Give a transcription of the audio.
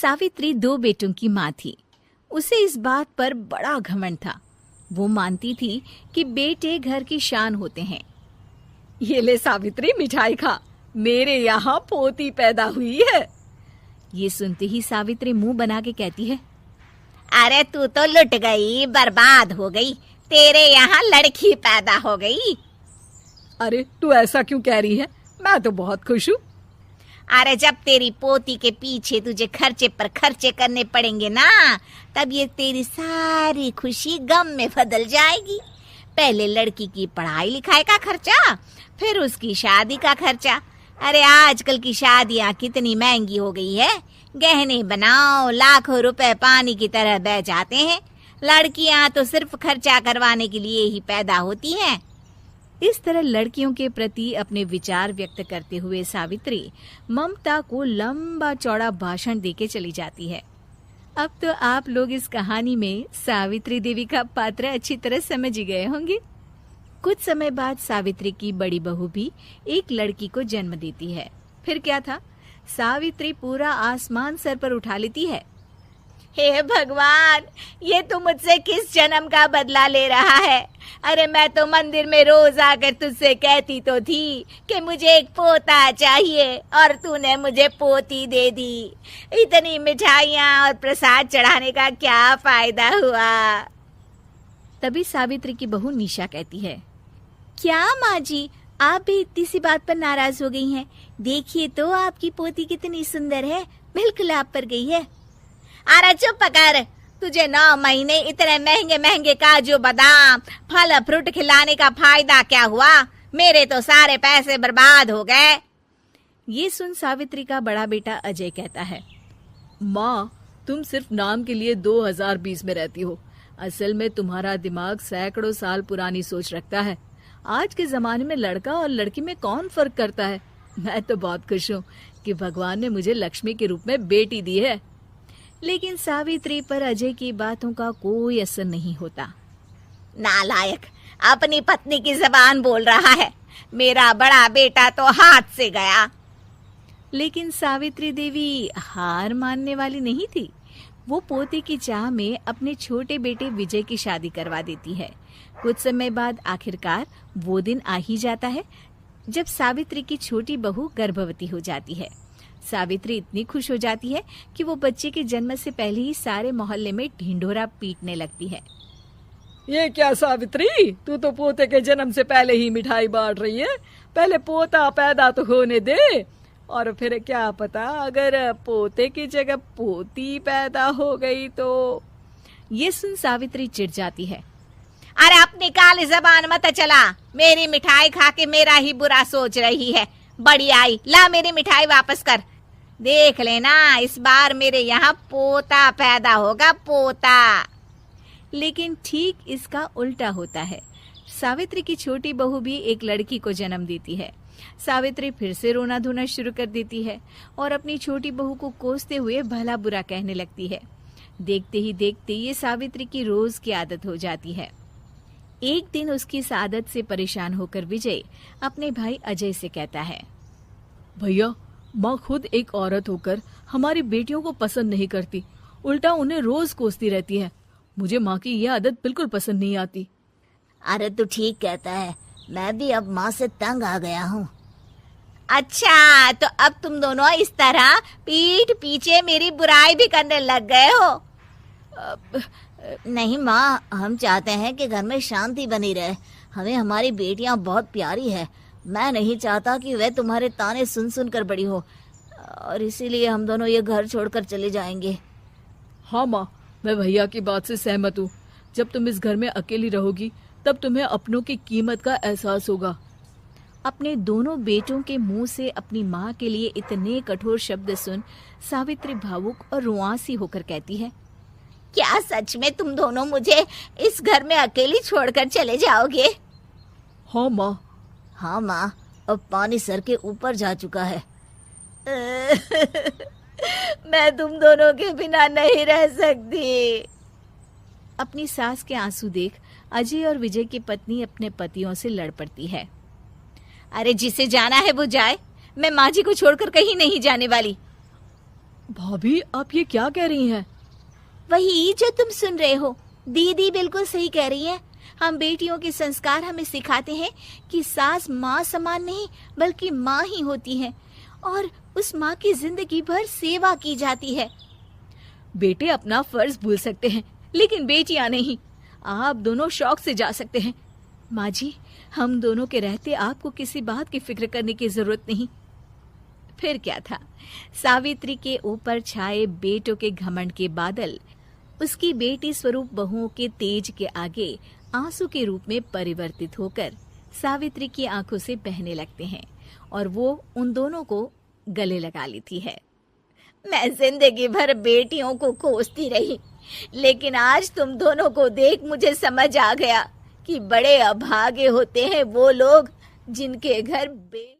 सावित्री 2 बेटों की माँ थी। उसे इस बात पर बड़ा घमंड था। वो मानती थी कि बेटे घर की शान होते हैं। ये ले सावित्री, मिठाई खा, मेरे यहाँ पोती पैदा हुई है। ये सुनते ही सावित्री मुंह बना के कहती है, अरे तू तो लुट गई, बर्बाद हो गई, तेरे यहाँ लड़की पैदा हो गई। अरे तू ऐसा क्यों कह रही है? मैं तो बहुत खुश हूँ। अरे जब तेरी पोती के पीछे तुझे खर्चे पर खर्चे करने पड़ेंगे ना, तब ये तेरी सारी खुशी गम में बदल जाएगी। पहले लड़की की पढ़ाई लिखाई का खर्चा, फिर उसकी शादी का खर्चा। अरे आजकल की शादियाँ कितनी महंगी हो गई है। गहने बनाओ, लाखों रुपए पानी की तरह बह जाते हैं। लड़कियाँ तो सिर्फ खर्चा करवाने के लिए ही पैदा होती हैं। इस तरह लड़कियों के प्रति अपने विचार व्यक्त करते हुए सावित्री ममता को लंबा चौड़ा भाषण देके चली जाती है। अब तो आप लोग इस कहानी में सावित्री देवी का पात्र अच्छी तरह समझ ही गए होंगे। कुछ समय बाद सावित्री की बड़ी बहू भी एक लड़की को जन्म देती है। फिर क्या था, सावित्री पूरा आसमान सर पर उठा लेती है। हे भगवान, ये तू मुझसे किस जन्म का बदला ले रहा है? अरे मैं तो मंदिर में रोज आकर तुझसे कहती तो थी कि मुझे एक पोता चाहिए, और तूने मुझे पोती दे दी। इतनी मिठाइयाँ और प्रसाद चढ़ाने का क्या फायदा हुआ? तभी सावित्री की बहू निशा कहती है, क्या माँ जी, आप भी इतनी सी बात पर नाराज हो गई हैं? देखिए तो आपकी पोती कितनी सुंदर है, बिल्कुल आप पर गई है। अरे चुप कर, तुझे 9 महीने इतने महंगे महंगे काजू बादाम फल फ्रूट खिलाने का फायदा क्या हुआ? मेरे तो सारे पैसे बर्बाद हो गए। ये सुन सावित्री का बड़ा बेटा अजय कहता है, माँ, तुम सिर्फ नाम के लिए 2020 में रहती हो। असल में तुम्हारा दिमाग सैकड़ों साल पुरानी सोच रखता है। आज के जमाने में लड़का और लड़की में कौन फर्क करता है। मैं तो बहुत खुश हूँ कि भगवान ने मुझे लक्ष्मी के रूप में बेटी दी है। लेकिन सावित्री पर अजय की बातों का कोई असर नहीं होता। नालायक, अपनी पत्नी की जबान बोल रहा है। मेरा बड़ा बेटा तो हाथ से गया। लेकिन सावित्री देवी हार मानने वाली नहीं थी। वो पोते की चाह में अपने छोटे बेटे विजय की शादी करवा देती है। कुछ समय बाद आखिरकार वो दिन आ ही जाता है जब सावित्री की छोटी बहू गर्भवती हो जाती है। सावित्री इतनी खुश हो जाती है कि वो बच्चे के जन्म से पहले ही सारे मोहल्ले में ढिंढोरा पीटने लगती है। ये क्या सावित्री, तू तो पोते के जन्म से पहले ही मिठाई बांट रही है। पहले पोता पैदा तो होने दे, और फिर क्या पता अगर पोते की जगह पोती पैदा हो गई तो। ये सुन सावित्री चिढ़ जाती है। अरे अपनी काली जबान मत चला। मेरी मिठाई खा के मेरा ही बुरा सोच रही है। बड़ी आई, ला मेरी मिठाई वापस कर। देख लेना, इस बार मेरे यहाँ पोता पैदा होगा, पोता। लेकिन ठीक इसका उल्टा होता है। सावित्री की छोटी बहू भी एक लड़की को जन्म देती है। सावित्री फिर से रोना धोना शुरू कर देती है और अपनी छोटी बहू को कोसते हुए भला बुरा कहने लगती है। देखते ही देखते ये सावित्री की रोज की आदत हो जाती है। एक दिन उसकी इस आदत से परेशान होकर विजय अपने भाई अजय से कहता है, भैया, माँ खुद एक औरत होकर हमारी बेटियों को पसंद नहीं करती, उल्टा उन्हें रोज कोसती रहती है। मुझे माँ की यह आदत बिल्कुल पसंद नहीं आती। अरे तू ठीक कहता है, मैं भी अब माँ से तंग आ गया हूँ। अच्छा, तो अब तुम दोनों इस तरह पीठ पीछे मेरी बुराई भी करने लग गए हो? नहीं माँ, हम चाहते हैं कि घर में शांति बनी रहे। हमें हमारी बेटियाँ बहुत प्यारी है। मैं नहीं चाहता कि वे तुम्हारे ताने सुन सुन कर बड़ी हो, और इसीलिए हम दोनों ये घर छोड़कर चले जाएंगे। हाँ माँ, मैं भैया की बात से सहमत हूँ। जब तुम इस घर में अकेली रहोगी तब तुम्हें अपनों की कीमत का एहसास होगा। अपने दोनों बेटों के मुंह से अपनी माँ के लिए इतने कठोर शब्द सुन सावित्री भावुक और रुआंसी होकर कहती है, क्या सच में तुम दोनों मुझे इस घर में अकेली छोड़कर चले जाओगे? हाँ माँ। हाँ माँ, अब पानी सर के ऊपर जा चुका है। मैं तुम दोनों के बिना नहीं रह सकती। अपनी सास के आंसू देख अजय और विजय की पत्नी अपने पतियों से लड़ पड़ती है। अरे जिसे जाना है वो जाए, मैं माँ जी को छोड़कर कहीं नहीं जाने वाली। भाभी, आप ये क्या कह रही हैं? वही जो तुम सुन रहे हो, दीदी बिल्कुल सही कह रही है। हम बेटियों के संस्कार हमें सिखाते हैं कि सास माँ समान नहीं बल्कि माँ ही होती है और उस माँ की जिंदगी भर सेवा की जाती है। बेटे अपना फर्ज भूल सकते हैं, लेकिन बेटियां नहीं। आप दोनों शौक से जा सकते हैं। माँ जी, हम दोनों के रहते आपको किसी बात की फिक्र करने की जरूरत नहीं। फिर क्या था, सावित्री के ऊपर छाए बेटों के घमंड के बादल उसकी बेटी स्वरूप बहुओं के तेज के आगे आंसू के रूप में परिवर्तित होकर सावित्री की आंखों से बहने लगते हैं और वो उन दोनों को गले लगा लेती है। मैं जिंदगी भर बेटियों को कोसती रही, लेकिन आज तुम दोनों को देख मुझे समझ आ गया कि बड़े अभागे होते हैं वो लोग जिनके घर